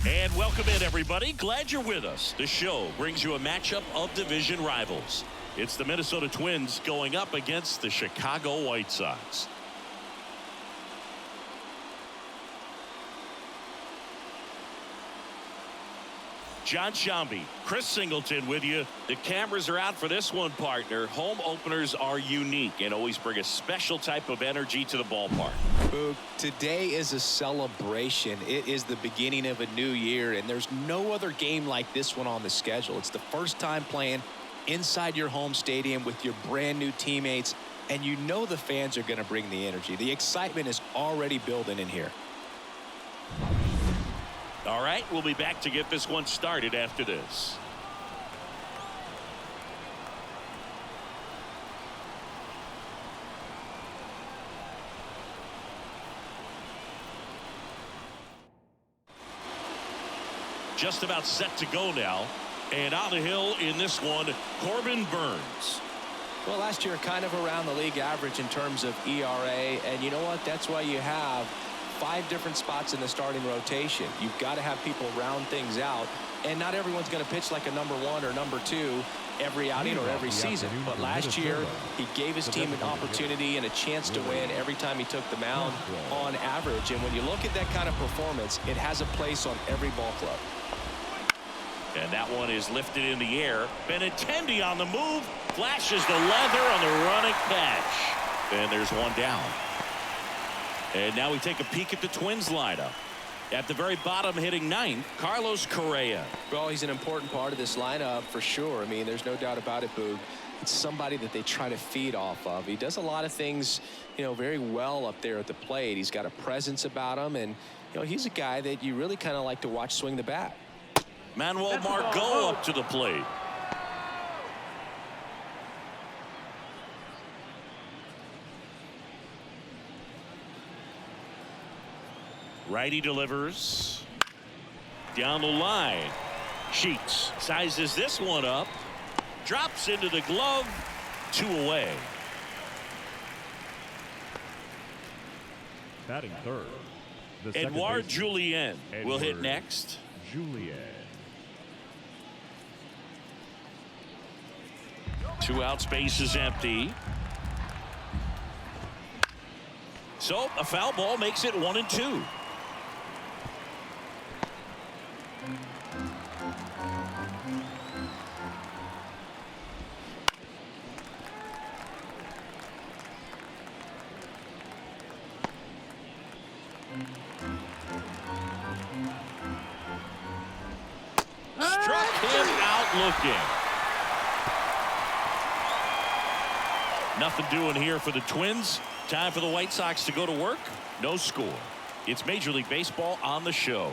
And welcome in, everybody. Glad you're with us. The show brings you a matchup of division rivals. It's the Minnesota Twins going up against the Chicago White Sox. John Shambi, Chris Singleton with you. The cameras are out for this one, partner. Home openers are unique and always bring a special type of energy to the ballpark. Boog, today is a celebration. It is the beginning of a new year, and there's no other game like this one on the schedule. It's the first time playing inside your home stadium with your brand new teammates, and you know the fans are going to bring the energy. The excitement is already building in here. All right, we'll be back to get this one started after this. Just about set to go now. And on the hill in this one, Corbin Burnes. Well, last year kind of around the league average in terms of ERA, and you know what? That's why you have 5 different spots in the starting rotation. You've got to have people round things out, and not everyone's going to pitch like a number 1 or number 2 every outing or every season. But last year, he gave his team an opportunity and a chance to win every time he took the mound on average. And when you look at that kind of performance, it has a place on every ball club. And that one is lifted in the air. Benintendi on the move, flashes the leather on the running catch. And there's one down. And now we take a peek at the Twins lineup. At the very bottom, hitting 9th, Carlos Correa. Well, he's an important part of this lineup for sure. I mean, there's no doubt about it, Boog. It's somebody that they try to feed off of. He does a lot of things, very well up there at the plate. He's got a presence about him, and, he's a guy that you really kind of like to watch swing the bat. Manuel Margot up to the plate. Righty delivers down the line. Sheets sizes this one up, drops into the glove, 2 away. Batting third, Edouard Julien will hit next. Julien. 2 out, space is empty. So a foul ball makes it 1-2. Struck him out looking. Nothing doing here for the Twins. Time for the White Sox to go to work. No score. It's Major League Baseball on the show.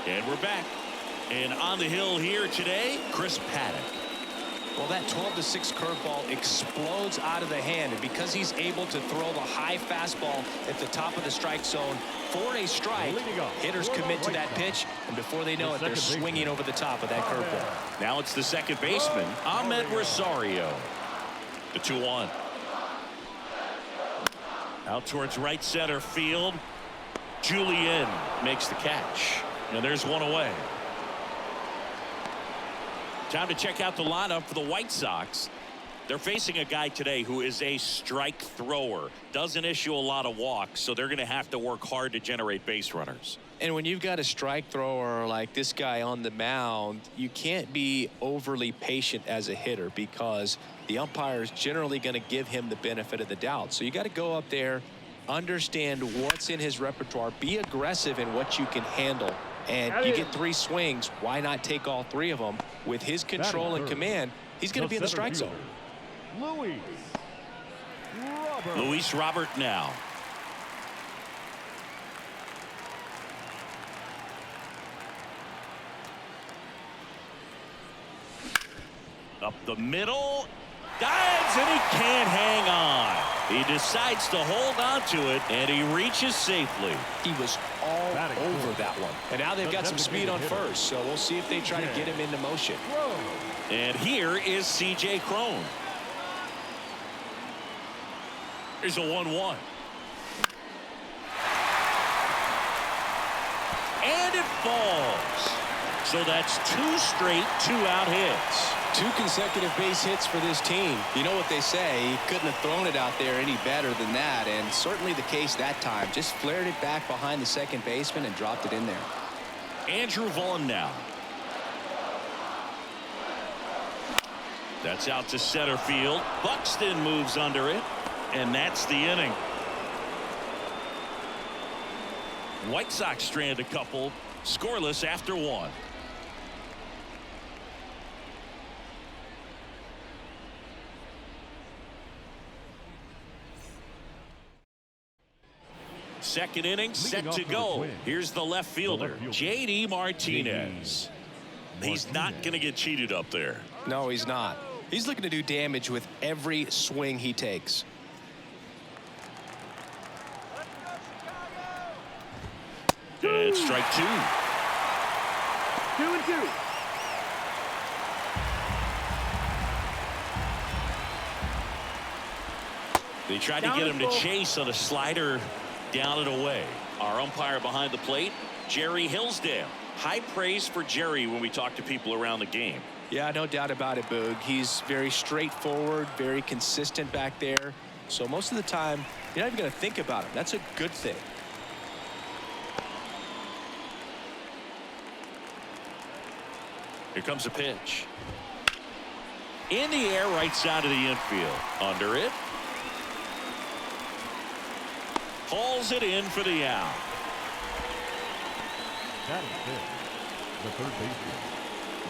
And we're back. And on the hill here today, Chris Paddock. Well, that 12-6 curveball explodes out of the hand, and because he's able to throw the high fastball at the top of the strike zone for a strike, hitters commit to that pitch, and before they know it, they're swinging over the top of that curveball. Now it's the second baseman, Ahmed Rosario. The 2-1. Out towards right center field. Julien makes the catch. And there's one away. Time to check out the lineup for the White Sox. They're facing a guy today who is a strike thrower. Doesn't issue a lot of walks, so they're going to have to work hard to generate base runners. And when you've got a strike thrower like this guy on the mound, you can't be overly patient as a hitter because the umpire is generally going to give him the benefit of the doubt. So you got to go up there, understand what's in his repertoire, be aggressive in what you can handle. And you get 3 swings. Why not take all 3 of them? With his control and command, he's going to be in the strike zone. Luis Robert now. Up the middle. Dives, and he can't hang on. He decides to hold on to it, and he reaches safely. He was all over that one. And now they've got some speed on first, so we'll see if they try to get him into motion. And here is C.J. Cron. Here's a 1-1. And it falls. So that's 2 straight 2-out hits. 2 consecutive base hits for this team. You know what they say, he couldn't have thrown it out there any better than that, and certainly the case that time. Just flared it back behind the second baseman and dropped it in there. Andrew Vaughn now. That's out to center field. Buxton moves under it, and that's the inning. White Sox strand a couple, scoreless after 1. Second inning set to go. Here's the left fielder, J.D. Martinez. He's not going to get cheated up there. No, he's not. He's looking to do damage with every swing he takes. And strike 2. 2-2. They tried to get him to chase on a slider down and away. Our umpire behind the plate, Jerry Hillsdale. High praise for Jerry when we talk to people around the game. Yeah, no doubt about it, Boog. He's very straightforward, very consistent back there. So most of the time, you're not even going to think about him. That's a good thing. Here comes a pitch. In the air, right side of the infield. Under it. Hauls it in for the out. That is it. The third baseman,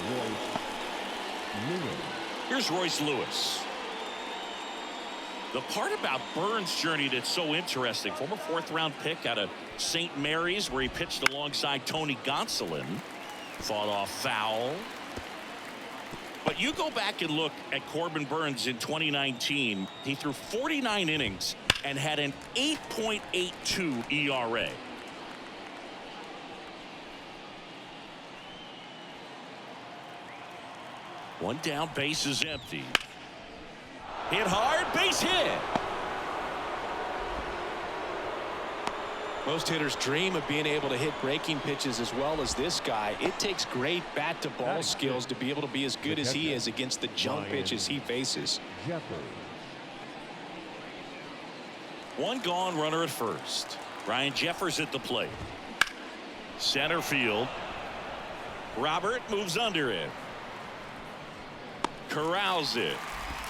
Royce Lewis. Here's Royce Lewis. The part about Burns' journey that's so interesting, former 4th-round pick out of St. Mary's, where he pitched alongside Tony Gonsolin. Fought off foul. But you go back and look at Corbin Burns in 2019. He threw 49 innings and had an 8.82 ERA. One down, base is empty. Hit hard, base hit. Most hitters dream of being able to hit breaking pitches as well as this guy. It takes great bat-to-ball skills to be able to be as good as he is against the junk pitches he faces. One gone, runner at first. Ryan Jeffers at the plate. Center field. Robert moves under it. Corrals it.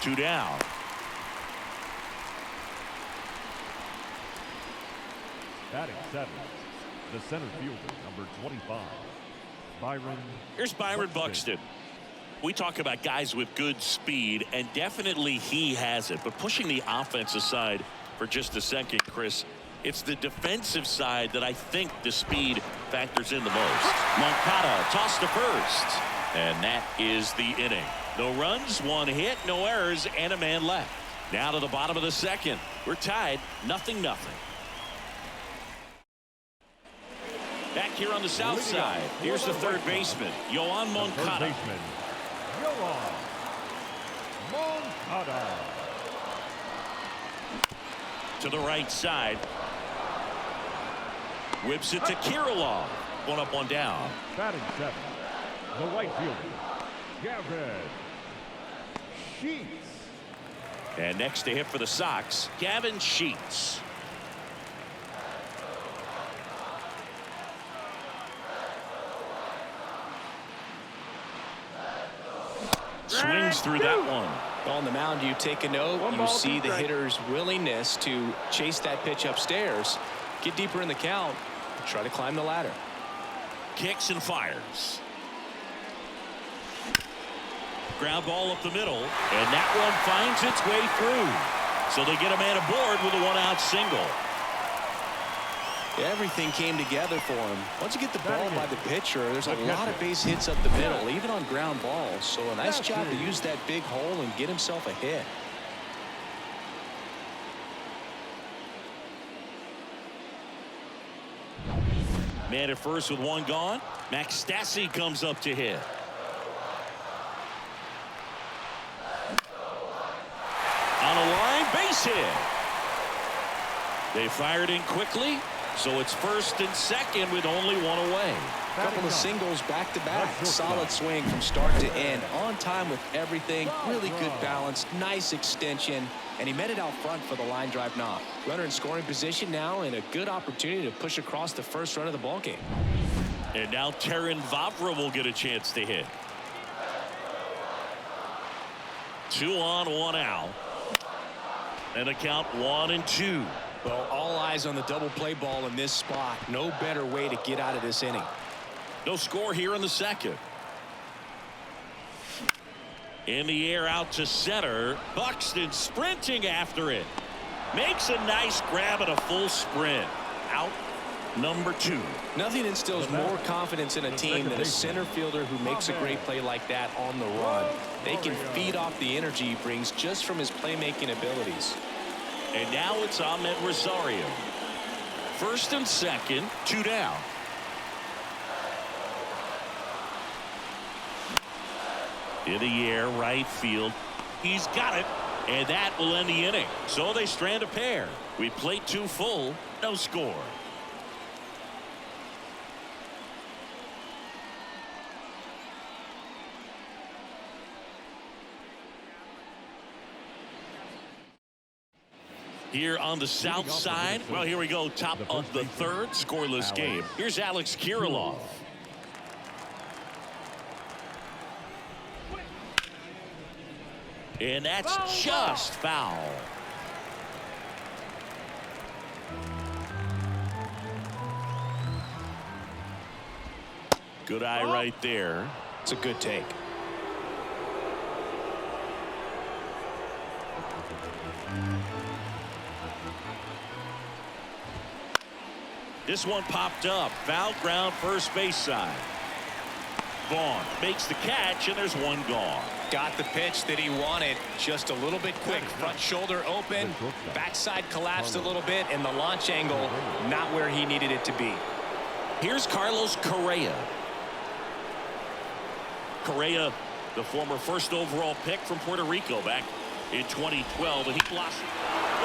2 down. Batting 7th, the center fielder, number 25, Byron. Here's Byron Buxton. We talk about guys with good speed, and definitely he has it. But pushing the offense aside for just a second, Chris, it's the defensive side that I think the speed factors in the most. Moncada tossed to first, and that is the inning. No runs, 1 hit, no errors, and a man left. Now to the bottom of the second. We're tied, 0-0. Back here on the south side, here's the third baseman, Yoan Moncada. Yoan Moncada. To the right side. Whips it to Kirilov. 1 up, 1 down. Batting 7th, the right fielder, Gavin Sheets. And next to hit for the Sox, Gavin Sheets. Swings through that one. On the mound, you take a note. You see the hitter's willingness to chase that pitch upstairs, get deeper in the count, try to climb the ladder. Kicks and fires. Ground ball up the middle, and that one finds its way through. So they get a man aboard with a 1-out single. Everything came together for him. Once you get the ball by the pitcher, there's a lot of base hits up the middle, even on ground balls. So a nice job to use that big hole and get himself a hit. Man at first with 1 gone. Max Stassi comes up to hit. On a line, base hit. They fired in quickly, so it's first and second with only one away. Couple of singles back-to-back. Solid swing from start to end. On time with everything. Really good balance. Nice extension. And he met it out front for the line drive knock. Runner in scoring position now and a good opportunity to push across the first run of the ballgame. And now Terrin Vavra will get a chance to hit. 2 on, 1 out. And a count 1-2. Well, all eyes on the double play ball in this spot. No better way to get out of this inning. No score here in the second. In the air out to center. Buxton sprinting after it. Makes a nice grab at a full sprint. Out number 2. Nothing instills more confidence in a team than a center fielder who makes a great play like that on the run. They can feed off the energy he brings just from his playmaking abilities. And now it's Ahmed Rosario. First and second, 2 down. In the air, right field. He's got it, and that will end the inning. So they strand a pair. We played 2 full, no score. Here on the south side, well, here we go, top of the third, scoreless game. Here's Alex Kirilloff. And that's just foul. Good eye right there. It's a good take. This one popped up. Foul ground, first base side. Vaughn makes the catch, and there's one gone. Got the pitch that he wanted. Just a little bit quick. Front shoulder open. Backside collapsed a little bit, and the launch angle not where he needed it to be. Here's Carlos Correa. Correa, the former first overall pick from Puerto Rico back in 2012, and he blossomed.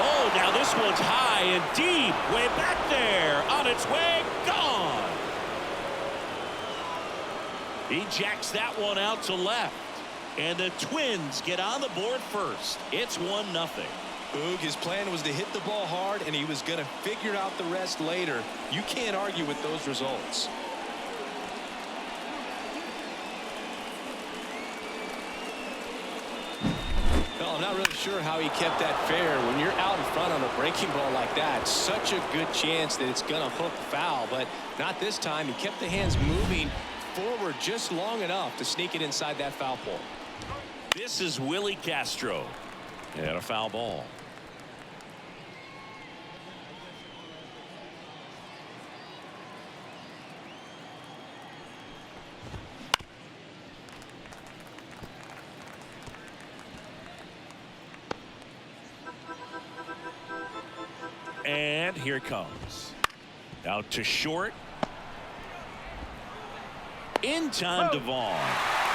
Oh, now this one's high and deep, way back there, on its way, gone. He jacks that one out to left, and the Twins get on the board first. It's 1-0. Boog, his plan was to hit the ball hard, and he was going to figure out the rest later. You can't argue with those results. Well, I'm not really sure how he kept that fair. When you're out in front on a breaking ball like that, such a good chance that it's going to hook foul, but not this time. He kept the hands moving forward just long enough to sneak it inside that foul pole. This is Willie Castro, and a foul ball. And here it comes. Out to short. In time to Vaughn.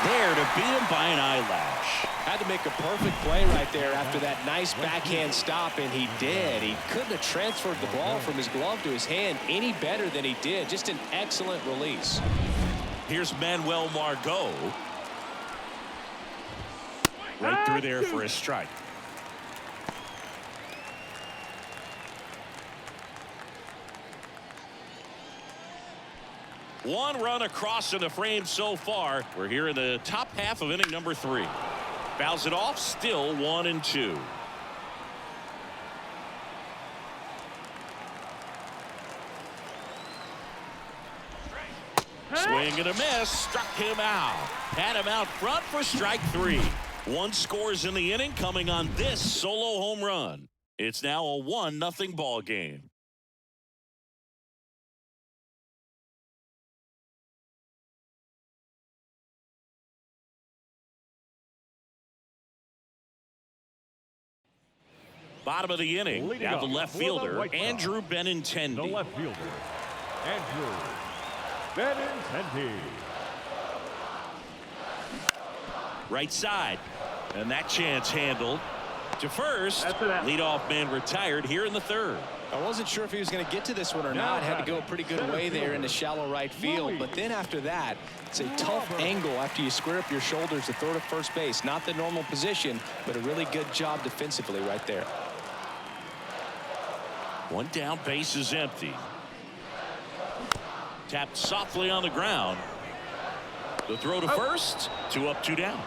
There to beat him by an eyelash. Had to make a perfect play right there after that nice backhand stop, and he did. He couldn't have transferred the ball from his glove to his hand any better than he did. Just an excellent release. Here's Manuel Margot. Right through there for a strike. One run across in the frame so far. We're here in the top half of inning number 3. Fouls it off, still 1-2. Swing and a miss, struck him out. Had him out front for strike 3. 1 scores in the inning coming on this solo home run. It's now a 1-0 ball game. Bottom of the inning. Leading now the up left for the fielder, White Sox, Andrew Benintendi. The left fielder, Andrew Benintendi. Right side. And that chance handled. To first, leadoff man retired here in the third. I wasn't sure if he was going to get to this one or not. Had to go a pretty good way there into shallow right field. But then after that, it's a tough angle after you square up your shoulders to throw to first base. Not the normal position, but a really good job defensively right there. One down, base is empty. Tapped softly on the ground. The throw to first. 2 up, 2 down.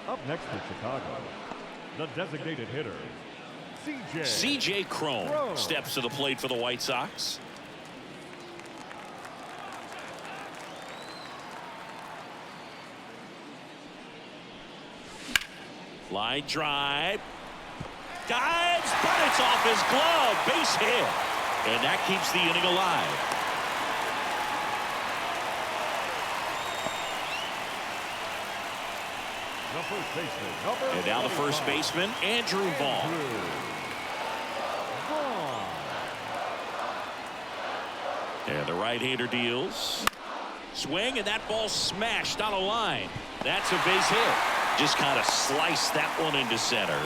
Up next to Chicago, the designated hitter, C.J. steps to the plate for the White Sox. Line drive. Dives, but it's off his glove. Base hit. And that keeps the inning alive. the first baseman, and now the first baseman, Andrew Vaughn. And the right-hander deals. Swing, and that ball smashed on a line. That's a base hit. Just kind of sliced that one into center.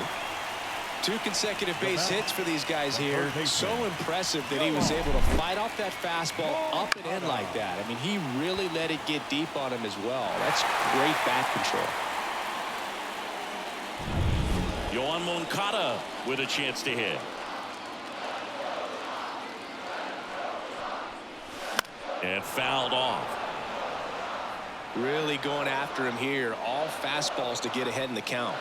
2 consecutive base hits for these guys here. So impressive that he was able to fight off that fastball up and in like that. I mean, he really let it get deep on him as well. That's great bat control. Yoan Moncada with a chance to hit. And fouled off. Really going after him here. All fastballs to get ahead in the count.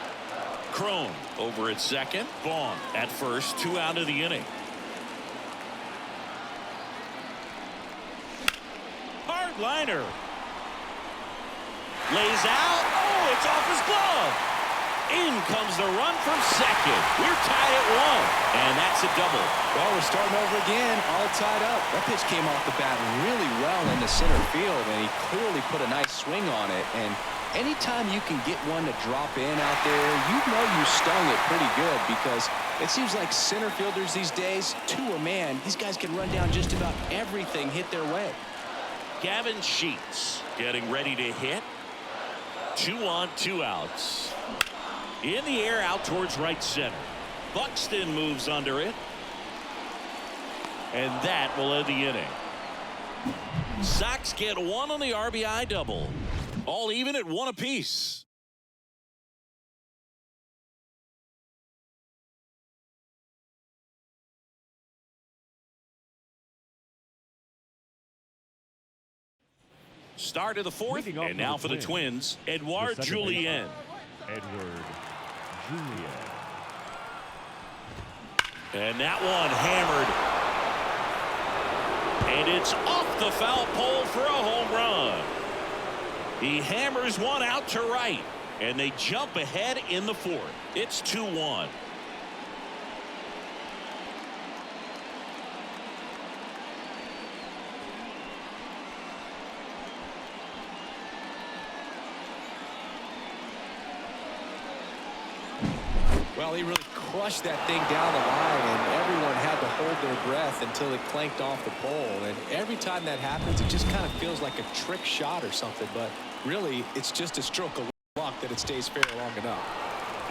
Crone over at second. Vaughn at first. 2 out of the inning. Hard liner. Lays out. Oh, it's off his glove. In comes the run from second. We're tied at 1. And that's a double. Well, we're starting over again. All tied up. That pitch came off the bat really well into center field, and he clearly put a nice swing on it. And anytime you can get one to drop in out there, you know you stung it pretty good, because it seems like center fielders these days, to a man, these guys can run down just about everything hit their way. Gavin Sheets getting ready to hit. 2 on, 2 outs. In the air out towards right center. Buxton moves under it. And that will end the inning. Sox get 1 on the RBI double. All even at 1 apiece. Start of the 4th, and now for the Twins, Edouard Julien. Edward Julien. And that one hammered. And it's off the foul pole for a home run. He hammers one out to right, and they jump ahead in the 4th. It's 2-1. Well, he really crushed that thing down the line, and everyone had to hold their breath until it clanked off the pole. And every time that happens, it just kind of feels like a trick shot or something. But really, it's just a stroke of luck that it stays fair long enough.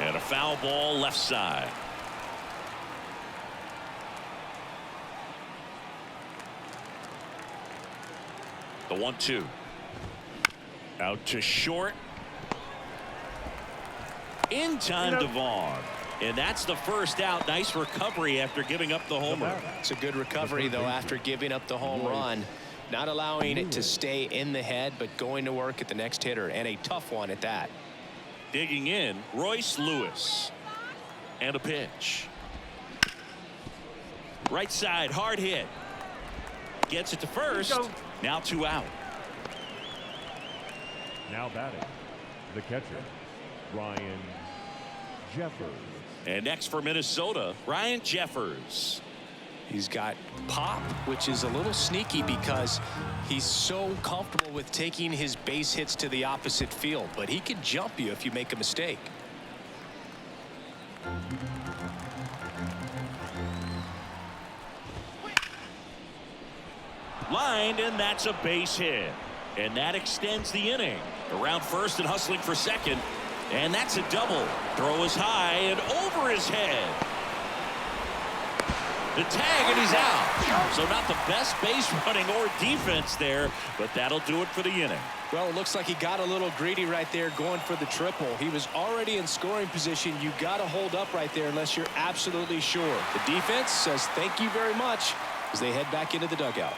And a foul ball left side. The 1-2. Out to short. In time to Vaughn. And that's the first out. Nice recovery after giving up the home run. It's a good recovery, though, after giving up the home run. Not allowing it to stay in the head, but going to work at the next hitter, and a tough one at that. Digging in, Royce Lewis. And a pitch. Right side, hard hit. Gets it to first. Now 2 out. Now batting, the catcher, Ryan Jeffers. And next for Minnesota, Ryan Jeffers. He's got pop, which is a little sneaky because he's so comfortable with taking his base hits to the opposite field, but he can jump you if you make a mistake. Lined, and that's a base hit. And that extends the inning. Around first and hustling for second. And that's a double. Throw is high and over his head. The tag, and he's out. So not the best base running or defense there, but that'll do it for the inning. Well, it looks like he got a little greedy right there going for the triple. He was already in scoring position. You got to hold up right there unless you're absolutely sure. The defense says thank you very much as they head back into the dugout.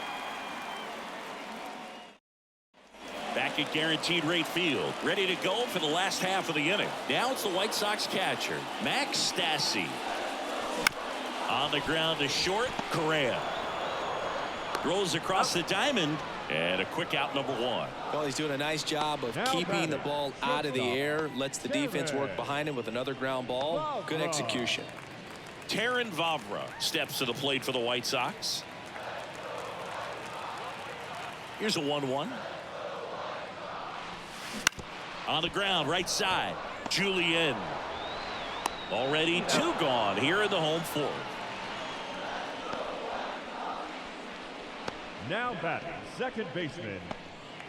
Back at Guaranteed Rate Field, ready to go for the last half of the inning. Now it's the White Sox catcher, Max Stassi. On the ground to short, Correa. Throws across the diamond, and a quick out, number 1. Well, he's doing a nice job of keeping the ball out of the air. Lets the defense work behind him with another ground ball. Good execution. Terrin Vavra steps to the plate for the White Sox. Here's a 1-1. On the ground, right side, Julien. Already 2 gone here in the home 4th. Now batting, second baseman,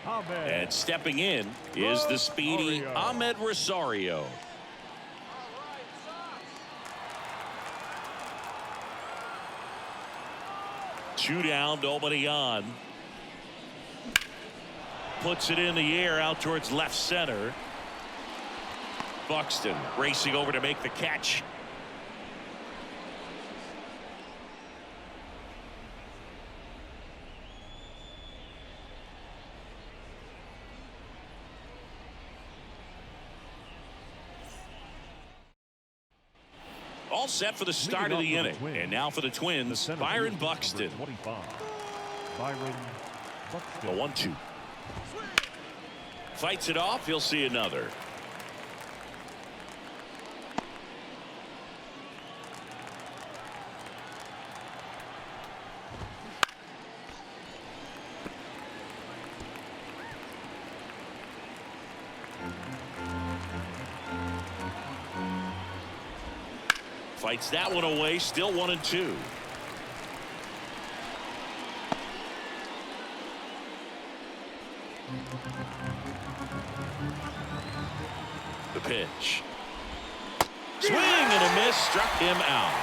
Ahmed. And stepping in is the speedy Ahmed Rosario. Two down, nobody on. Puts it in the air out towards left center. Buxton racing over to make the catch. All set for the start of the inning. And now for the Twins, Byron Buxton. 25. Byron Buxton. A 1-2. Fights it off. He'll see another. Fights that one away. Still 1-2. The pitch. Swing and a miss. Struck him out.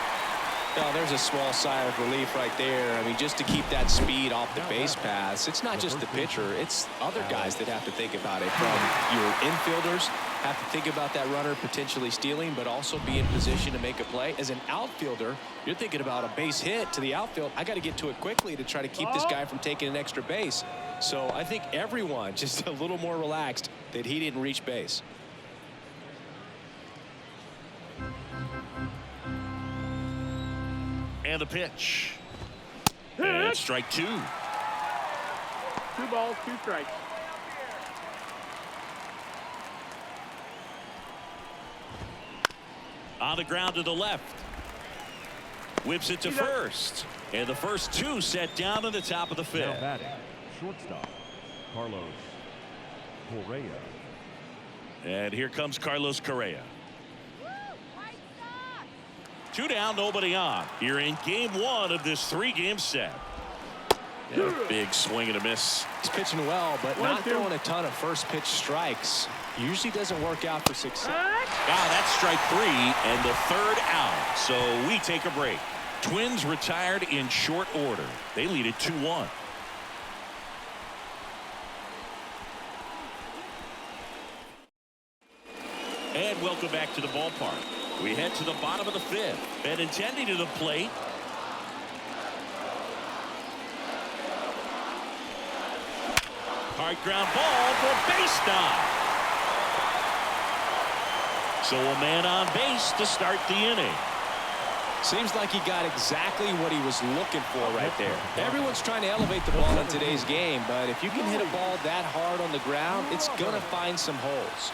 Well, there's a small sigh of relief right there. I mean, just to keep that speed off the base paths. It's not just the pitcher. It's other guys that have to think about it. From your infielders have to think about that runner potentially stealing, but also be in position to make a play. As an outfielder, you're thinking about a base hit to the outfield. I got to get to it quickly to try to keep this guy from taking an extra base. So I think everyone just a little more relaxed that he didn't reach base. And the pitch. And strike 2. 2 balls, 2 strikes. On the ground to the left. Whips it to first. And the first 2 set down to the top of the 5th. Now batting, shortstop, Carlos Correa. And here comes Carlos Correa. 2 down, nobody on. Here in game 1 of this 3-game set. Yeah, big swing and a miss. He's pitching well, but not throwing a ton of first pitch strikes. Usually doesn't work out for success. That's strike 3 and the 3rd out. So we take a break. Twins retired in short order. They lead it 2-1. And welcome back to the ballpark. We head to the bottom of the 5th. Benintendi to the plate. Hard ground ball for a base knock. So a man on base to start the inning. Seems like he got exactly what he was looking for right there. Everyone's trying to elevate the ball in today's game, but if you can hit a ball that hard on the ground, it's going to find some holes.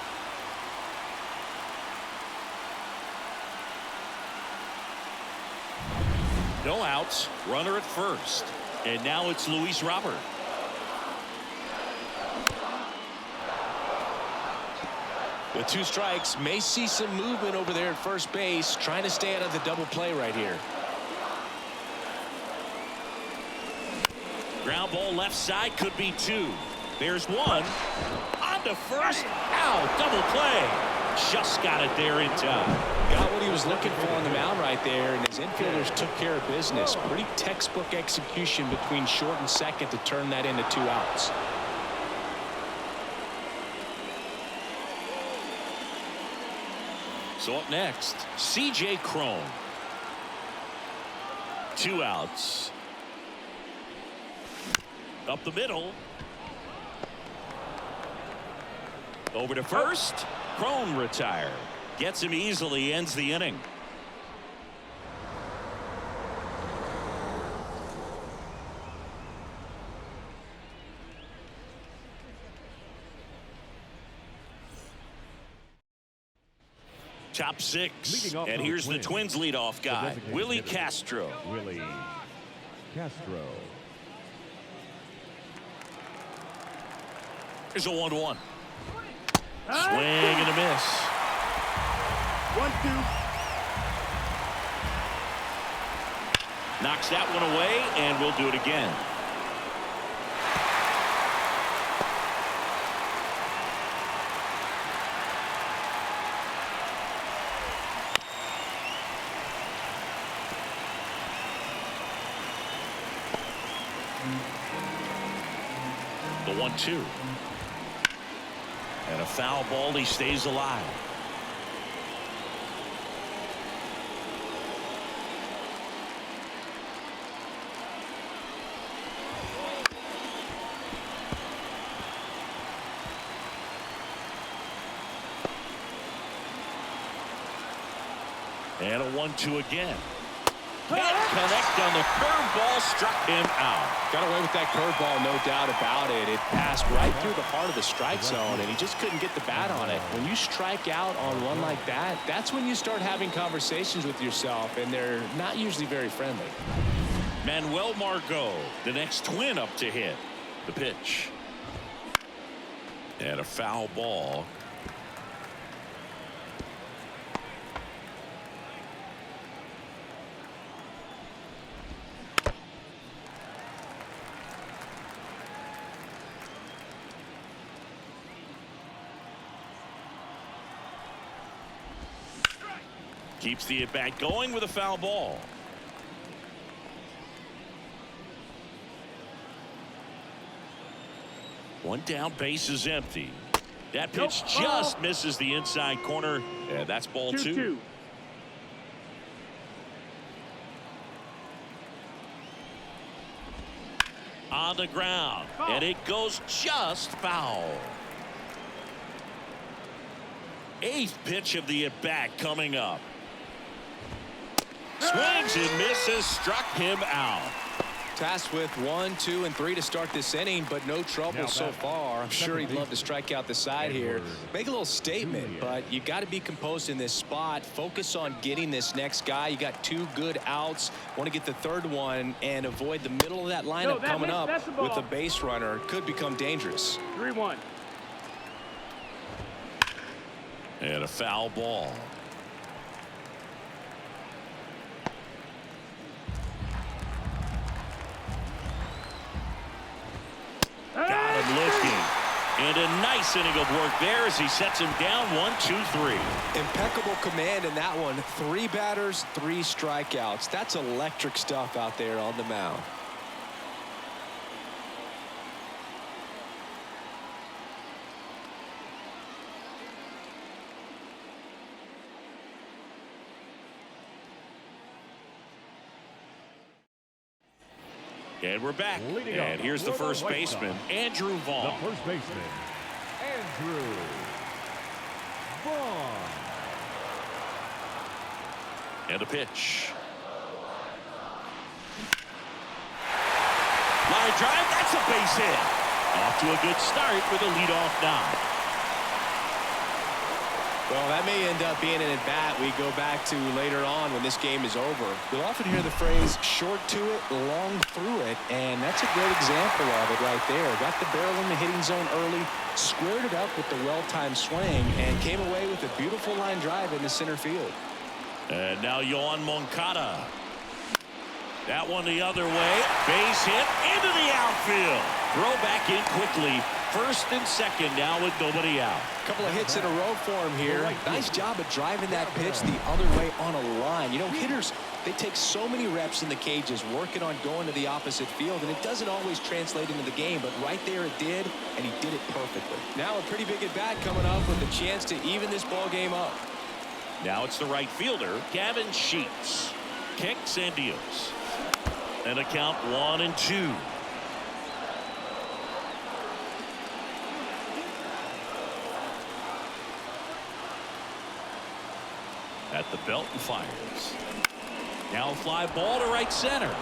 No outs, runner at first. And now it's Luis Robert. With 2 strikes, may see some movement over there at first base, trying to stay out of the double play right here. Ground ball left side, could be 2. There's 1. On to first. Out, double play. just got it there in time. Got what he was looking for on the mound right there, and his infielders took care of business. Pretty textbook execution between short and second to turn that into 2 outs. So up next, C.J. Cron. 2 outs. Up the middle. Over to first. Cron retired. Gets him easily, ends the inning. Top 6. And here's the Twins leadoff guy, Willie Castro. Willie Castro. Here's a 1-1. Swing and a miss. 1-2. Knocks that one away, and we'll do it again. The 1-2. And a foul ball. He stays alive. And a 1-2 again. Can't connect on the curveball, struck him out. Got away with that curveball, no doubt about it. It passed right through the heart of the strike zone, and he just couldn't get the bat on it. When you strike out on one like that, that's when you start having conversations with yourself, and they're not usually very friendly. Manuel Margot, the next Twin up to hit. The pitch. And a foul ball. Keeps the at-bat going with a foul ball. One down, base is empty. That pitch just misses the inside corner, and that's ball 2. On the ground, and it goes just foul. 8th pitch of the at-bat coming up. Swings and misses, struck him out. Tasked with 1, 2, and 3 to start this inning, but no trouble so far. I'm sure he'd love to strike out the side here. Make a little statement, but you got to be composed in this spot. Focus on getting this next guy. You got 2 good outs. Want to get the 3rd one and avoid the middle of that lineup coming up with a base runner. Could become dangerous. 3-1. And a foul ball. Got him looking. And a nice inning of work there as he sets him down. 1, 2, 3. Impeccable command in that one. 3 batters, 3 strikeouts. That's electric stuff out there on the mound. And we're back. And here's the first baseman, Andrew Vaughn. The first baseman, Andrew Vaughn. And a pitch. Line drive, that's a base hit. Off to a good start with a leadoff knock. Well, that may end up being an at-bat we go back to later on when this game is over. You'll often hear the phrase, short to it, long through it, and that's a great example of it right there. Got the barrel in the hitting zone early, squared it up with the well-timed swing, and came away with a beautiful line drive in the center field. And now Yohan Moncada. That one the other way. Base hit into the outfield. Throw back in quickly. First and second now with nobody out. A couple of hits in a row for him here. Nice job of driving that pitch the other way on a line. You know, hitters, they take so many reps in the cages working on going to the opposite field, and it doesn't always translate into the game, but right there it did, and he did it perfectly. Now a pretty big at-bat coming up with a chance to even this ball game up. Now it's the right fielder, Gavin Sheets. Kicks and deals. And a count 1-2. At the belt and fires. Now a fly ball to right center.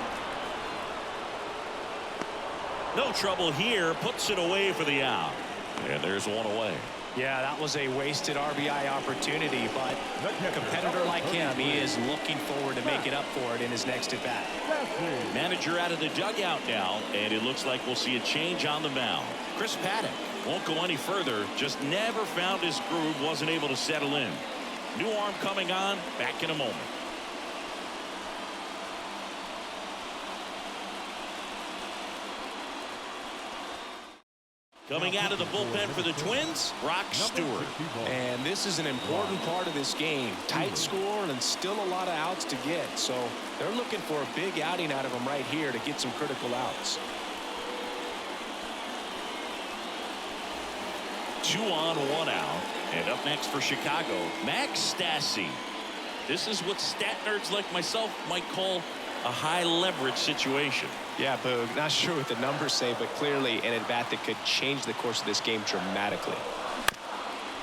No trouble here. Puts it away for the out. And there's one away. Yeah, that was a wasted RBI opportunity, but a competitor like him, he is looking forward to making up for it in his next at bat. Manager out of the dugout now, and it looks like we'll see a change on the mound. Chris Paddock won't go any further. Just never found his groove. Wasn't able to settle in. New arm coming on. Back in a moment. Coming out of the bullpen for the Twins, Brock Stewart. And this is an important part of this game. Tight score and still a lot of outs to get. So they're looking for a big outing out of him right here to get some critical outs. 2 on, 1 out. And up next for Chicago, Max Stassi. This is what stat nerds like myself might call a high leverage situation. Yeah, Boog, not sure what the numbers say, but clearly an at bat that could change the course of this game dramatically.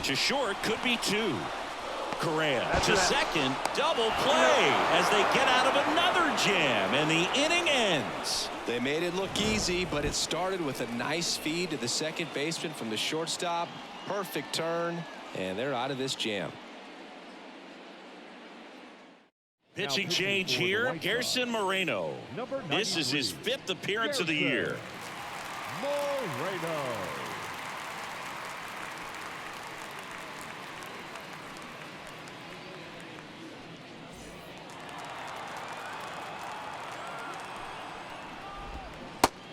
To short, could be 2. Correa to second, double play as they get out of another jam, and the inning ends. They made it look easy, but it started with a nice feed to the second baseman from the shortstop. Perfect turn, and they're out of this jam. Pitching change here, Gerson Moreno. This is his 5th appearance of the year. Moreno.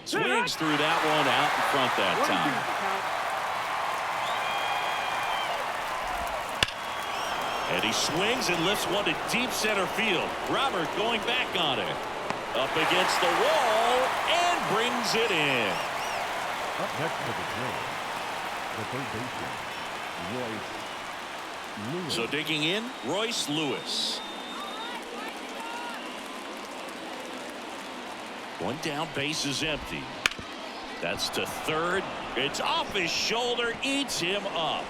Swings through that one out in front that time. And he swings and lifts one to deep center field. Robert going back on it. Up against the wall and brings it in. Up next for the Twins, the third baseman, Royce Lewis. So digging in, Royce Lewis. One down, base is empty. That's to third. It's off his shoulder, eats him up.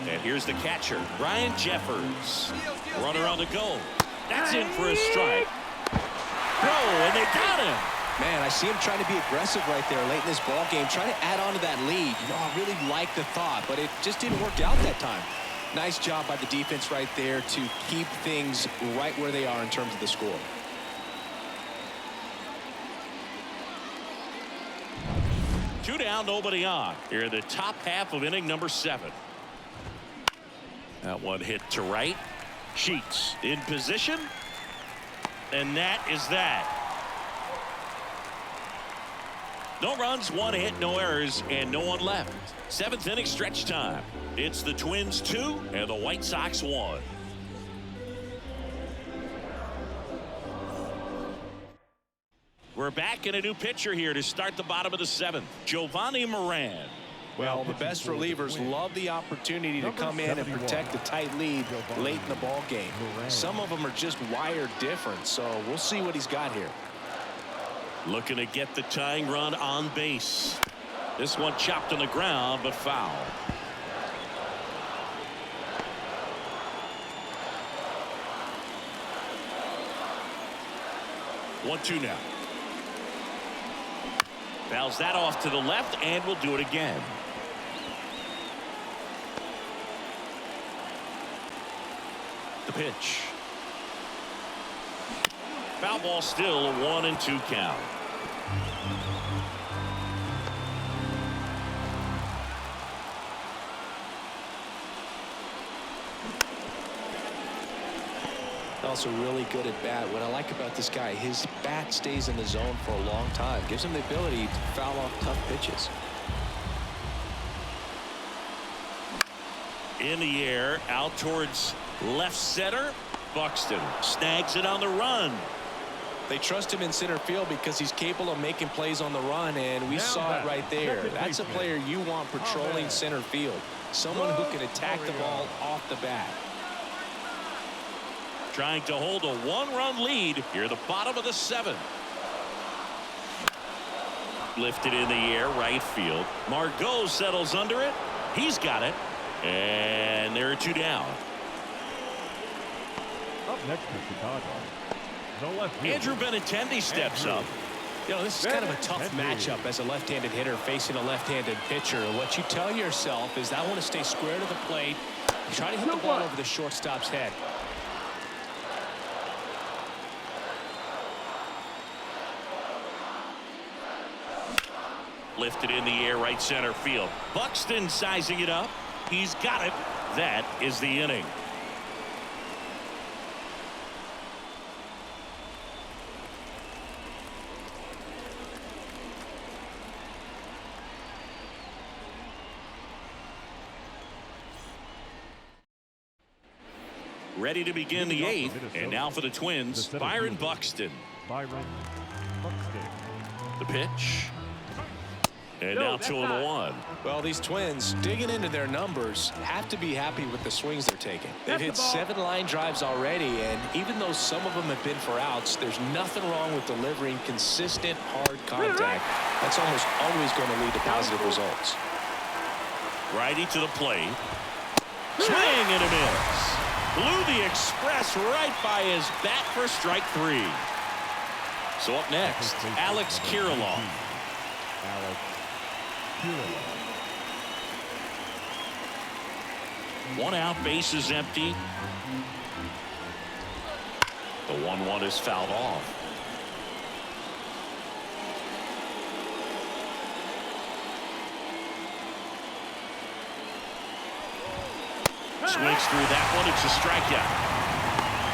And here's the catcher, Ryan Jeffers. Runner on the go. That's in for a strike. Throw, and they got him. Man, I see him trying to be aggressive right there late in this ball game, trying to add on to that lead. You know, I really like the thought, but it just didn't work out that time. Nice job by the defense right there to keep things right where they are in terms of the score. Two down, nobody on. Here in the top half of inning number 7. That one hit to right. Sheets in position. And that is that. No runs, 1 hit, no errors, and no one left. 7th inning stretch time. It's the Twins 2 and the White Sox 1. We're back in a new pitcher here to start the bottom of the 7th. Giovanni Moran. Well, the best relievers love the opportunity to come in and protect the tight lead late in the ball game. Some of them are just wired different, so we'll see what he's got here. Looking to get the tying run on base. This one chopped on the ground, but foul. One-two now. Fouls that off to the left, and we'll do it again. The pitch. Foul ball, still a 1-2 count. Also really good at bat. What I like about this guy, his bat stays in the zone for a long time. Gives him the ability to foul off tough pitches. In the air, out towards left center. Buxton snags it on the run. They trust him in center field because he's capable of making plays on the run, and we saw it right there. That's a player you want patrolling center field. Someone who can attack the ball off the bat. Trying to hold a one-run lead here at the bottom of the 7th. Lifted in the air, right field. Margot settles under it. He's got it. And there are 2 down. Up next to Chicago. No left field. Andrew Benintendi steps up. You know, this is kind of a tough matchup as a left-handed hitter facing a left-handed pitcher. What you tell yourself is I want to stay square to the plate. Try to hit the ball over the shortstop's head. Lifted in the air, right center field. Buxton sizing it up. He's got it. That is the inning. Ready to begin the 8th, and now for the Twins, Byron Buxton. The pitch. And now 2-1. Well, these Twins, digging into their numbers, have to be happy with the swings they're taking. They've hit 7 line drives already, and even though some of them have been for outs, there's nothing wrong with delivering consistent, hard contact. That's almost always going to lead to positive results. Righty to the plate. Swing and a miss. Blew the express right by his bat for strike 3. So up next, Alex Kirilloff. One out, bases empty. The 1-1 is fouled off. Swings through that one. It's a strikeout.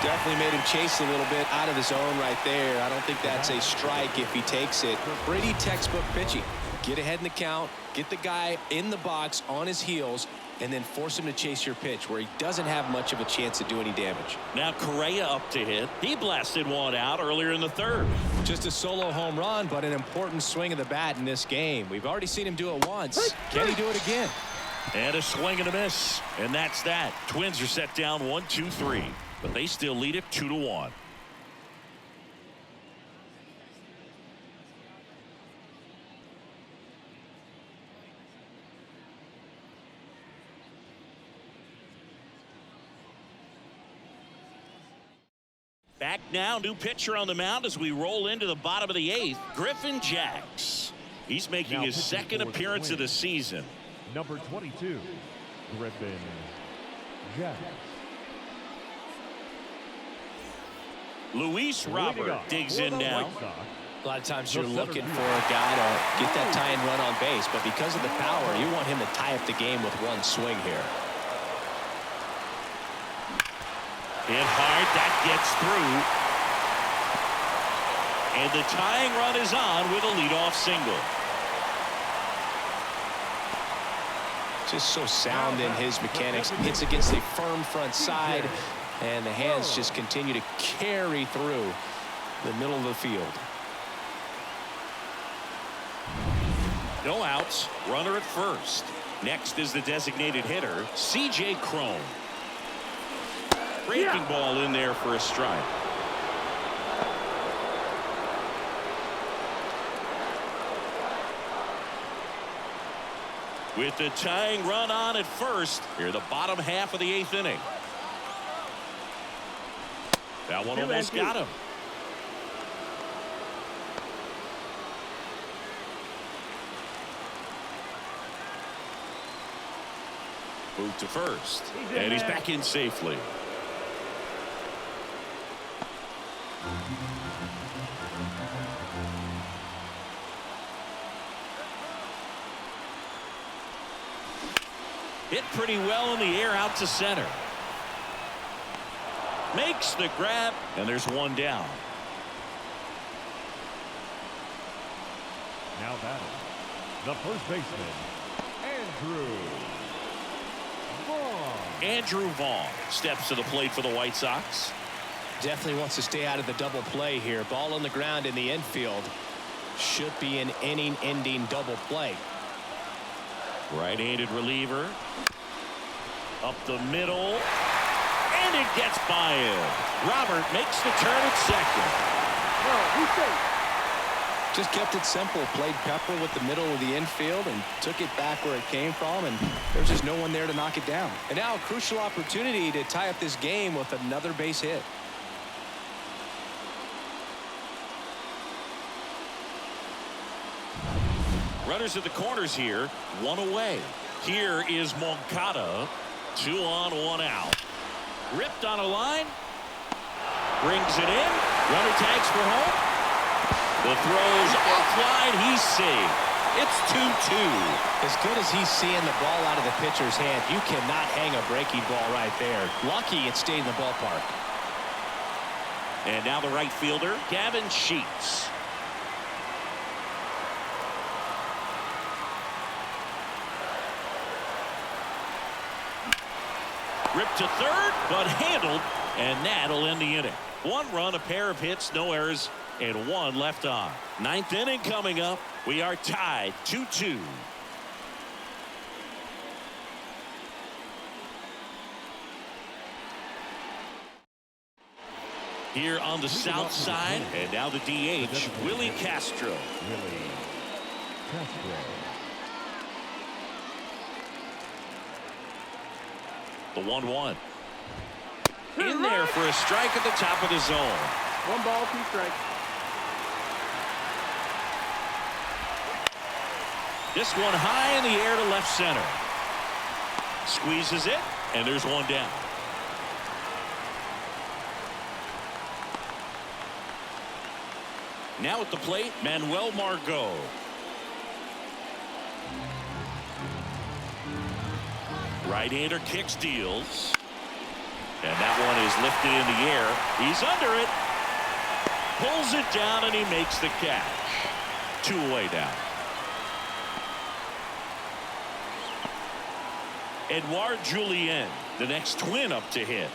Definitely made him chase a little bit out of the zone right there. I don't think that's a strike if he takes it. Pretty textbook pitching. Get ahead in the count, get the guy in the box on his heels, and then force him to chase your pitch where he doesn't have much of a chance to do any damage. Now Correa up to hit. He blasted one out earlier in the 3rd. Just a solo home run, but an important swing of the bat in this game. We've already seen him do it once. Can he do it again? And a swing and a miss. And that's that. Twins are set down 1-2-3. But they still lead it 2-1. Back now, new pitcher on the mound as we roll into the bottom of the 8th. Griffin Jacks. He's making his 2nd appearance of the season. Number 22, Griffin Jacks. Luis Robert digs in now. A lot of times you're looking for a guy to get that tying run on base, but because of the power, you want him to tie up the game with one swing here. Hit hard, that gets through. And the tying run is on with a leadoff single. Just so sound in his mechanics. Hits against a firm front side, and the hands just continue to carry through the middle of the field. No outs, runner at first. Next is the designated hitter, C.J. Cron. Breaking ball in there for a strike. With the tying run on at first, here the bottom half of the 8th inning. That one almost got him. Moved to first, and he's back in safely. Hit pretty well in the air out to center. Makes the grab, and there's one down. Now batting, the first baseman, Andrew Vaughn. Andrew Vaughn steps to the plate for the White Sox. Definitely wants to stay out of the double play here. Ball on the ground in the infield. Should be an inning-ending double play. Right-handed reliever. Up the middle. And it gets by him. Robert makes the turn at second. Just kept it simple. Played pepper with the middle of the infield and took it back where it came from, and there's just no one there to knock it down. And now a crucial opportunity to tie up this game with another base hit. Runners at the corners here, one away. Here is Moncada. 2 on, 1 out. Ripped on a line. Brings it in. Runner tags for home. The throw's offline. He's safe. It's 2-2. As good as he's seeing the ball out of the pitcher's hand, you cannot hang a breaking ball right there. Lucky it stayed in the ballpark. And now the right fielder, Gavin Sheets. Ripped to third, but handled, and that'll end the inning. 1 run, a pair of hits, no errors, and 1 left on. 9th inning coming up. We are tied 2-2. Here on the south side, and now the DH, Willie Castro. Willie Castro. The 1-1. In there for a strike at the top of the zone. 1 ball, 2 strikes. This one high in the air to left center. Squeezes it, and there's 1 down. Now at the plate, Manuel Margot. Right-hander kicks, deals. And that one is lifted in the air. He's under it. Pulls it down, and he makes the catch. 2 away now. Edouard Julien, the next twin up to hit.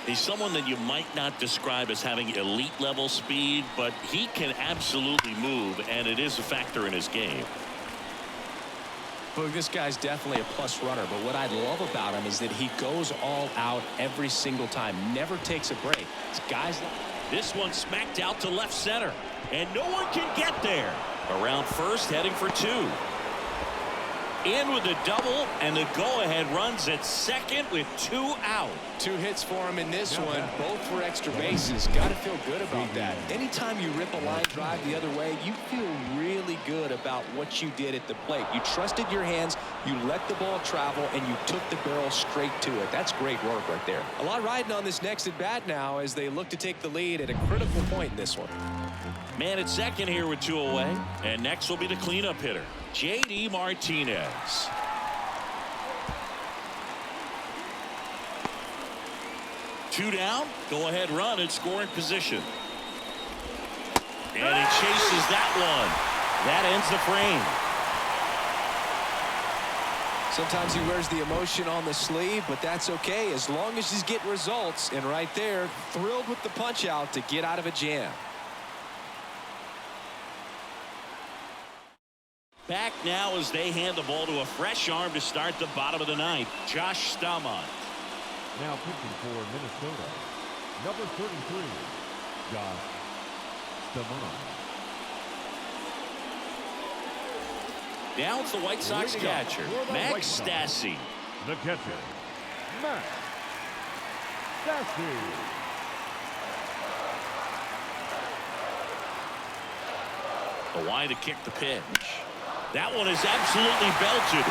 He's someone that you might not describe as having elite level speed, but he can absolutely move, and it is a factor in his game. Look, this guy's definitely a plus runner, but what I love about him is that he goes all out every single time, never takes a break. It's guys like this one smacked out to left center, and no one can get there. Around first, heading for 2. In with a double, and the go-ahead runs at second with 2 out. 2 hits for him in this one, both for extra bases. Got to feel good about that. Anytime you rip a line drive the other way, you feel really good about what you did at the plate. You trusted your hands, you let the ball travel, and you took the barrel straight to it. That's great work right there. A lot riding on this next at bat now as they look to take the lead at a critical point in this one. Man at second here with 2 away, and next will be the cleanup hitter, J.D. Martinez. Two down, go-ahead run in scoring position. And he chases that one. That ends the frame. Sometimes he wears the emotion on the sleeve, but that's okay as long as he's getting results. And right there, thrilled with the punch out to get out of a jam. Back now as they hand the ball to a fresh arm to start the bottom of the 9th, Josh Staumont. Now pitching for Minnesota, number 33, Josh Staumont. Now it's the White Sox catcher, Max Stassi. The catcher, Max Stassi. The wide to kick the pitch. That one is absolutely belted.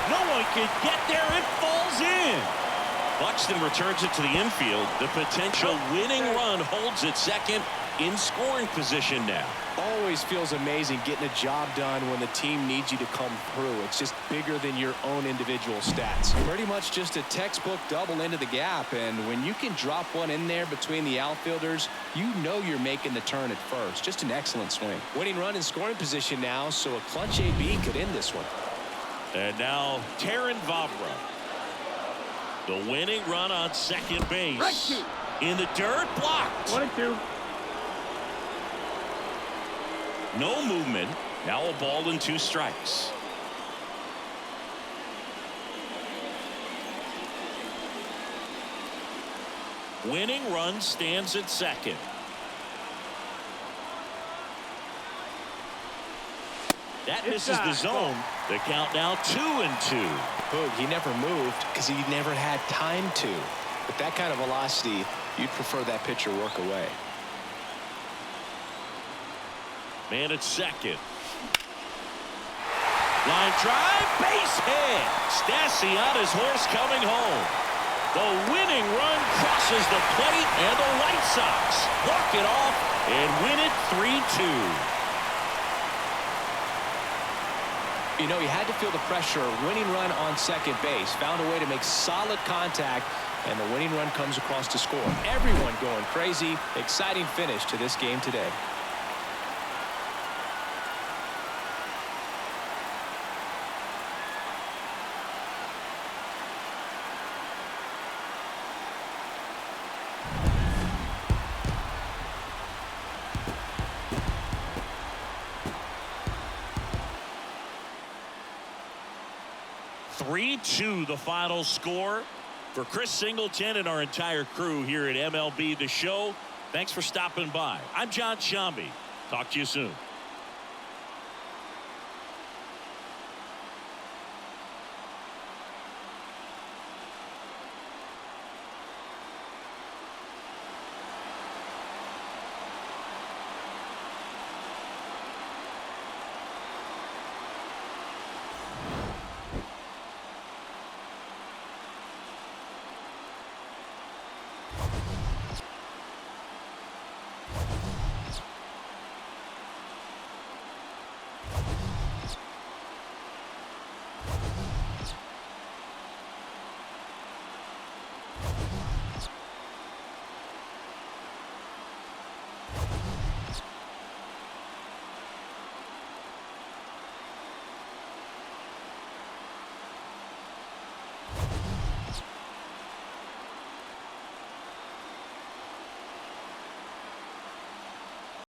No one can get there. It falls in. Buxton returns it to the infield. The potential winning run holds at second, in scoring position now. Always feels amazing getting a job done when the team needs you to come through. It's just bigger than your own individual stats. Pretty much just a textbook double into the gap, and when you can drop one in there between the outfielders, you know you're making the turn at first. Just an excellent swing. Winning run in scoring position now, so a clutch AB could end this one. And now Taron Vavra. The winning run on second base. In the dirt, blocked. 1-2. No movement. Now a ball and 2 strikes. Winning run stands at second. That misses the zone. The count now 2-2. Boog, he never moved because he never had time to. With that kind of velocity, you'd prefer that pitcher work away. Man at second. Line drive, base hit. Stassi on his horse coming home. The winning run crosses the plate, and the White Sox walk it off and win it 3-2. You know, he had to feel the pressure. Winning run on second base. Found a way to make solid contact, and the winning run comes across to score. Everyone going crazy. Exciting finish to this game today. The final score. For Chris Singleton and our entire crew here at MLB The Show, thanks for stopping by. I'm John Shambi. Talk to you soon.